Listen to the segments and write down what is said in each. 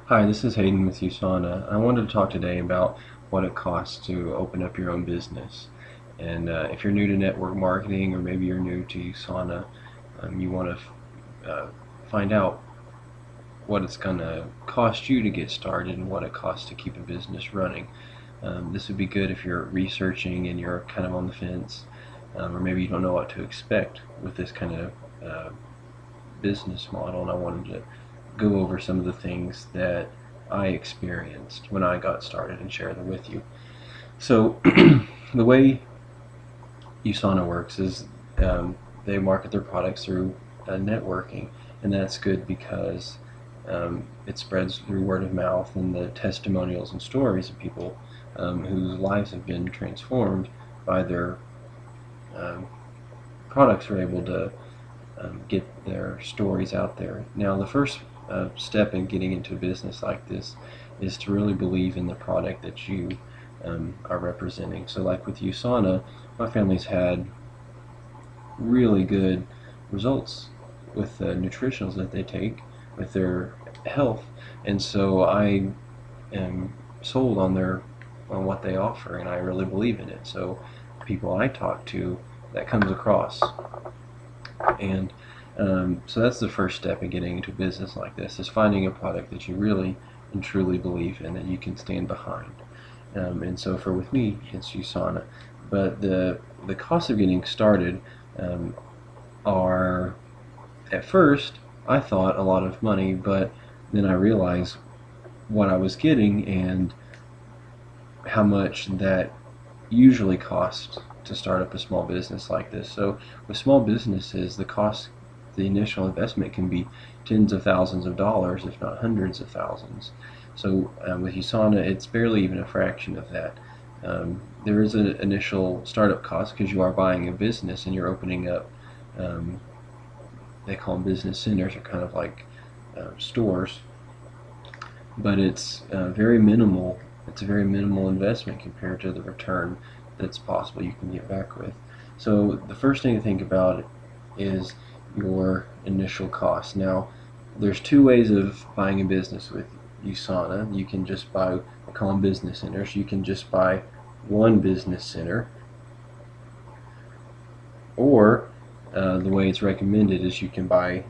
Hi, this is Hayden with Usana. I wanted to talk today about what it costs to open up your own business. And if you're new to network marketing, or maybe you're new to Usana, you want to find out what it's going to cost you to get started and what it costs to keep a business running. This would be good if you're researching and you're kind of on the fence, or maybe you don't know what to expect with this kind of business model. And I wanted to go over some of the things that I experienced when I got started and share them with you. So the way USANA works is they market their products through networking, and that's good because it spreads through word of mouth and the testimonials and stories of people whose lives have been transformed by their um, products are able to get their stories out there. Now, the first step in getting into a business like this is to really believe in the product that you are representing. So, like with USANA, my family's had really good results with the nutritionals that they take with their health, and so I am sold on what they offer, and I really believe in it. So, people I talk to, that comes across. And so that's the first step in getting into a business like this, is finding a product that you really and truly believe in, that you can stand behind. And so with me, it's USANA. But the costs of getting started um, are, at first, I thought a lot of money, but then I realized what I was getting and how much that usually costs to start up a small business like this. So with small businesses, the initial investment can be tens of thousands of dollars, if not hundreds of thousands. So with USANA, it's barely even a fraction of that. There is an initial startup cost because you are buying a business and you're opening up, they call them business centers, or kind of like stores, but it's very minimal. It's a very minimal investment compared to the return that's possible you can get back with. So the first thing to think about is your initial cost. Now, there's two ways of buying a business with USANA. You can just buy, I call them business centers. You can just buy one business center, or the way it's recommended is you can buy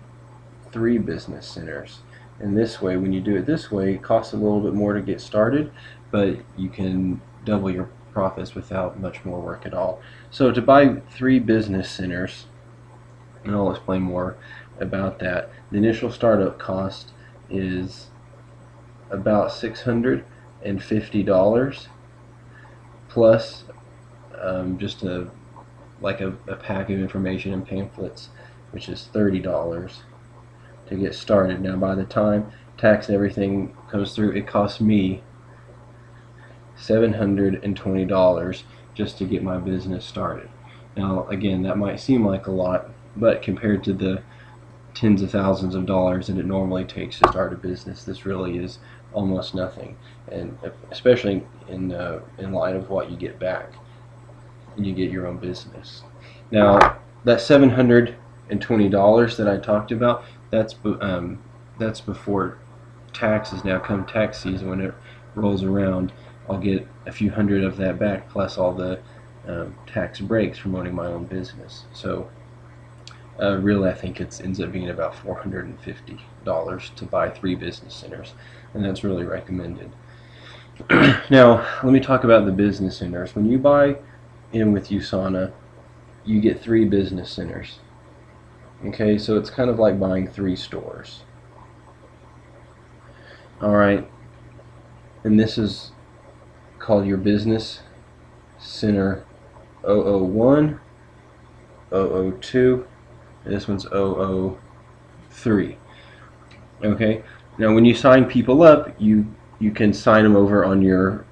3 business centers. And this way, when you do it this way, it costs a little bit more to get started, but you can double your profits without much more work at all. So to buy 3 business centers, and I'll explain more about that, the initial startup cost is about $650 plus just a pack of information and pamphlets, which is $30 to get started. Now, by the time tax and everything comes through, it costs me $720 just to get my business started. Now, again, that might seem like a lot, but compared to the tens of thousands of dollars that it normally takes to start a business, this really is almost nothing, and especially in light of what you get back when you get your own business. Now, that $720 that I talked about, that's before taxes. Now, come tax season, when it rolls around, I'll get a few hundred of that back, plus all the tax breaks from owning my own business. So really, I think it ends up being about $450 to buy 3 business centers, and that's really recommended. Now, let me talk about the business centers. When you buy in with USANA, you get 3 business centers. Okay, so it's kind of like buying 3 stores. Alright, and this is called your business center 001, 002, and this one's 003. Okay, now when you sign people up, you can sign them over on your,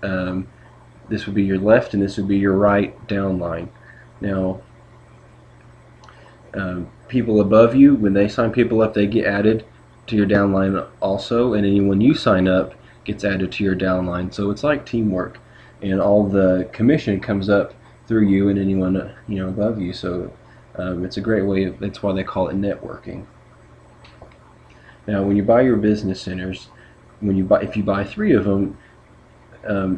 this would be your left and this would be your right downline. Now, people above you, when they sign people up, they get added to your downline also, and anyone you sign up gets added to your downline. So it's like teamwork, and all the commission comes up through you and anyone above you. So it's a great way that's why they call it networking. Now, when you buy your business centers, when you buy, if you buy 3 of them,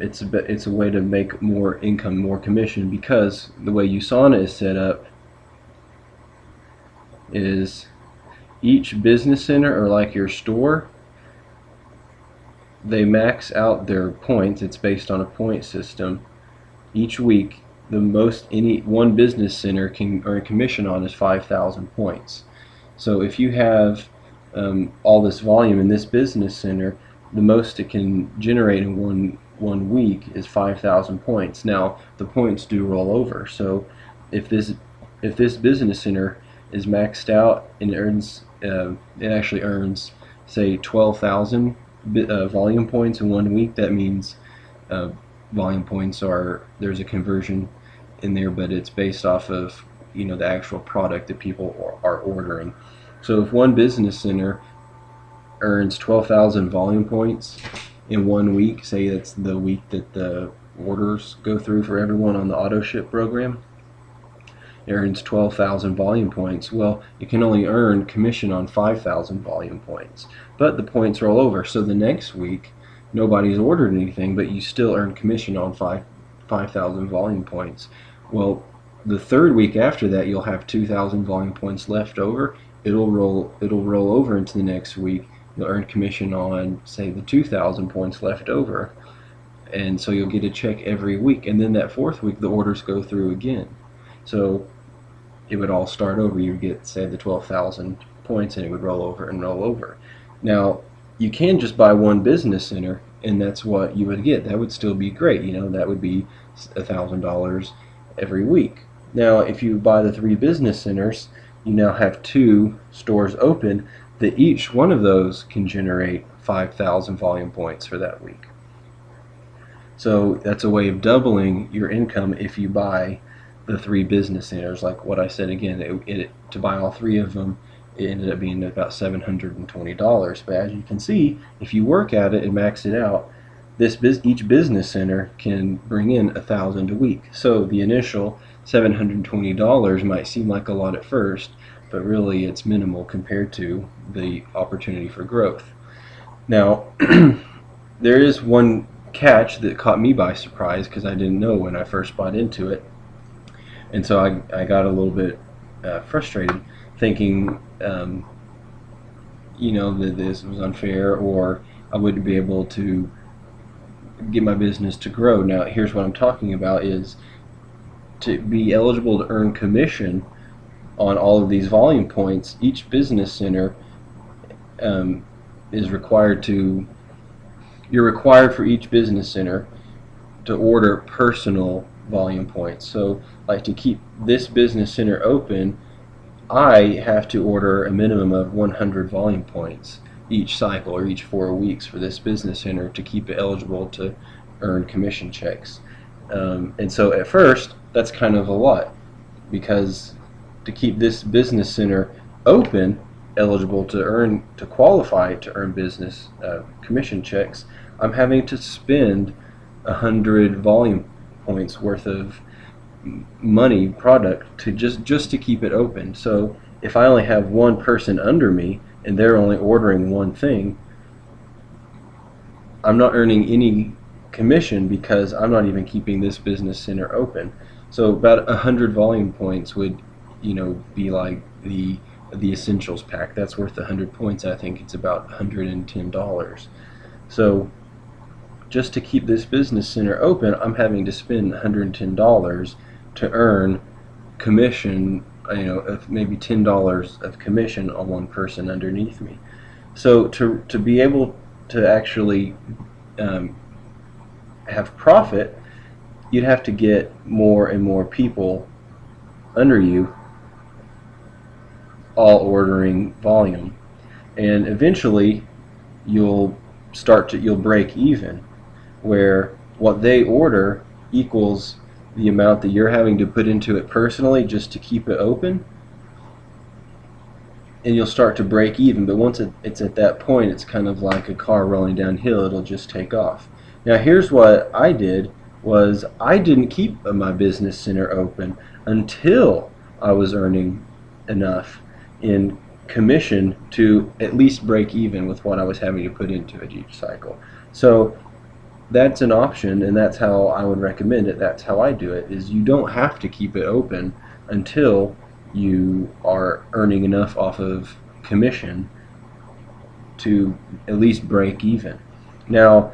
it's a way to make more income, more commission, because the way Usana is set up is each business center, or like your store, they max out their points. It's based on a point system. Each week, the most any one business center can earn commission on is 5,000 points. So if you have all this volume in this business center, the most it can generate in one week is 5,000 points. Now the points do roll over, so if this business center is maxed out and it actually earns, say, 12,000 volume points in 1 week, that means volume points there's a conversion in there, but it's based off of the actual product that people are ordering. So if one business center earns 12,000 volume points in 1 week, say that's the week that the orders go through for everyone on the auto ship program, it earns 12,000 volume points. Well, it can only earn commission on 5,000 volume points, but the points roll over, so the next week nobody's ordered anything, but you still earn commission on 5,000 volume points. Well, the third week after that, you'll have 2,000 volume points left over. It'll roll over into the next week. You'll earn commission on, say, the 2,000 points left over, and so you'll get a check every week. And then that fourth week, the orders go through again. So it would all start over. You would get, say, the 12,000 points, and it would roll over and roll over. Now, you can just buy one business center, and that's what you would get. That would still be great. That would be $1,000 every week. Now, if you buy the 3 business centers, you now have 2 stores open, that each one of those can generate 5,000 volume points for that week. So that's a way of doubling your income if you buy the 3 business centers. Like what I said again, to buy all 3 of them, it ended up being about $720. But as you can see, if you work at it and max it out, each business center can bring in 1,000 a week. So the initial $720 might seem like a lot at first, but really it's minimal compared to the opportunity for growth. Now, there is one catch that caught me by surprise, because I didn't know when I first bought into it, and so I got a little bit frustrated, thinking that this was unfair, or I wouldn't be able to get my business to grow. Now, here's what I'm talking about: is to be eligible to earn commission on all of these volume points, each business center is required to, you're required for each business center to order personal volume points. So, like, to keep this business center open, I have to order a minimum of 100 volume points each cycle, or each 4 weeks, for this business center to keep it eligible to earn commission checks. And so at first, that's kind of a lot, because to keep this business center open, eligible to qualify to earn business commission checks, I'm having to spend 100 volume points worth of money, product, to just to keep it open. So if I only have one person under me and they're only ordering one thing, I'm not earning any commission, because I'm not even keeping this business center open. So about 100 volume points would be like the essentials pack. That's worth 100 points. I think it's about $110. So just to keep this business center open, I'm having to spend $110 to earn commission, of maybe $10 of commission on one person underneath me. So to be able to actually have profit, you'd have to get more and more people under you all ordering volume, and eventually you'll break even, where what they order equals the amount that you're having to put into it personally just to keep it open, and you'll start to break even. But once it's at that point, it's kind of like a car rolling downhill. It'll just take off. Now, here's what I did: was I didn't keep my business center open until I was earning enough in commission to at least break even with what I was having to put into it each cycle. So that's an option, and that's how I would recommend it. That's how I do it, is you don't have to keep it open until you are earning enough off of commission to at least break even. Now,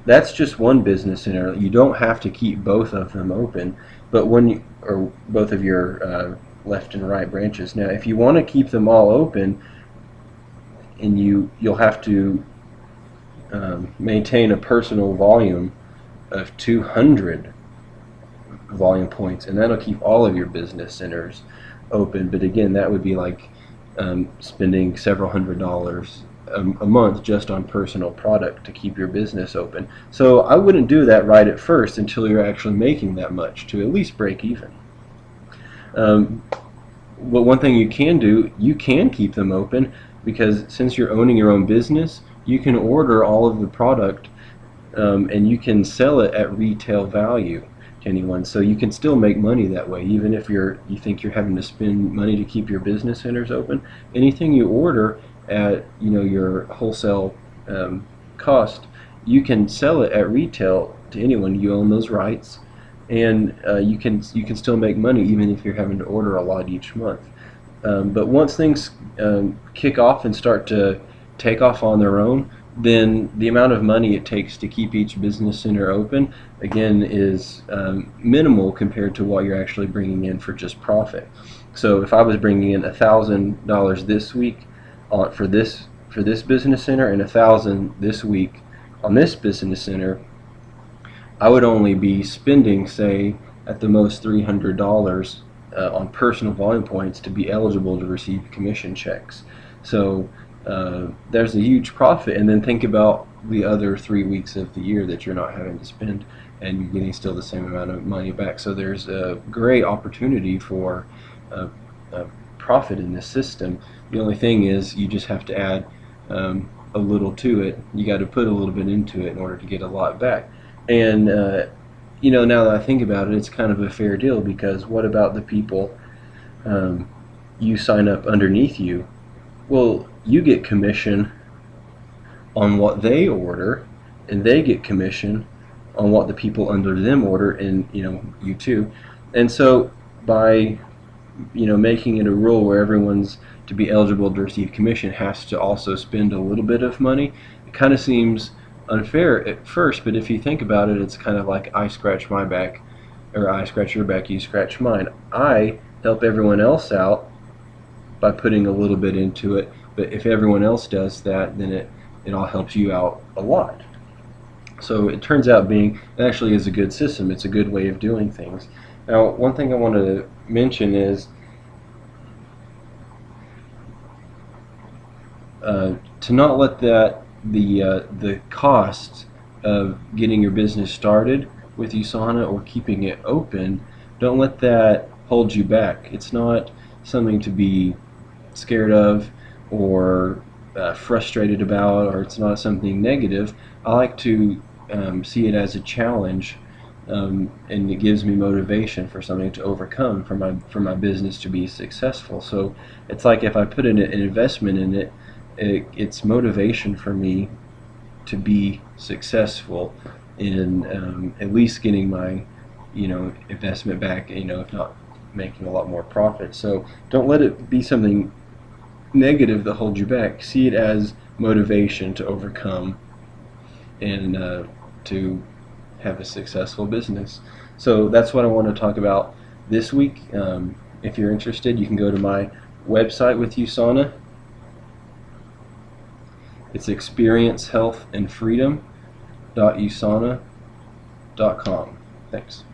that's just one business center. You don't have to keep both of them open, but when you, or both of your left and right branches. Now, if you want to keep them all open, and you'll have to maintain a personal volume of 200 volume points, and that'll keep all of your business centers open. But again, that would be like spending several $100s a month just on personal product to keep your business open. So I wouldn't do that right at first until you're actually making that much to at least break even. But one thing you can do, you can keep them open, because since you're owning your own business, you can order all of the product and you can sell it at retail value to anyone. So you can still make money that way, even if you think you're having to spend money to keep your business centers open. Anything you order at your wholesale cost, you can sell it at retail to anyone. You own those rights, and you can still make money even if you're having to order a lot each month. But once things kick off and start to take off on their own, then the amount of money it takes to keep each business center open, again, is minimal compared to what you're actually bringing in for just profit. So if I was bringing in $1,000 this week for this business center, and $1,000 this week on this business center, I would only be spending, say, at the most $300 on personal volume points to be eligible to receive commission checks. So there's a huge profit, and then think about the other 3 weeks of the year that you're not having to spend, and you're getting still the same amount of money back. So there's a great opportunity for profit in this system. The only thing is you just have to add a little to it. You got to put a little bit into it in order to get a lot back. And now that I think about it, it's kind of a fair deal, because what about the people you sign up underneath you? Well, you get commission on what they order, and they get commission on what the people under them order, and you too. And so by making it a rule where everyone's to be eligible to receive commission has to also spend a little bit of money, it kind of seems unfair at first, but if you think about it, it's kind of like I scratch my back, or I scratch your back, you scratch mine. I help everyone else out by putting a little bit into it, but if everyone else does that, then it all helps you out a lot. So it turns out it actually is a good system. It's a good way of doing things. Now, one thing I want to mention is to not let the cost of getting your business started with Usana or keeping it open, don't let that hold you back. It's not something to be scared of or frustrated about, or it's not something negative. I like to see it as a challenge, and it gives me motivation for something to overcome for my business to be successful. So it's like if I put in an investment in it, it's motivation for me to be successful in at least getting my investment back, if not making a lot more profit. So don't let it be something negative that holds you back. See it as motivation to overcome and to have a successful business. So that's what I want to talk about this week. If you're interested, you can go to my website with Usana. It's experiencehealthandfreedom.usana.com. Thanks.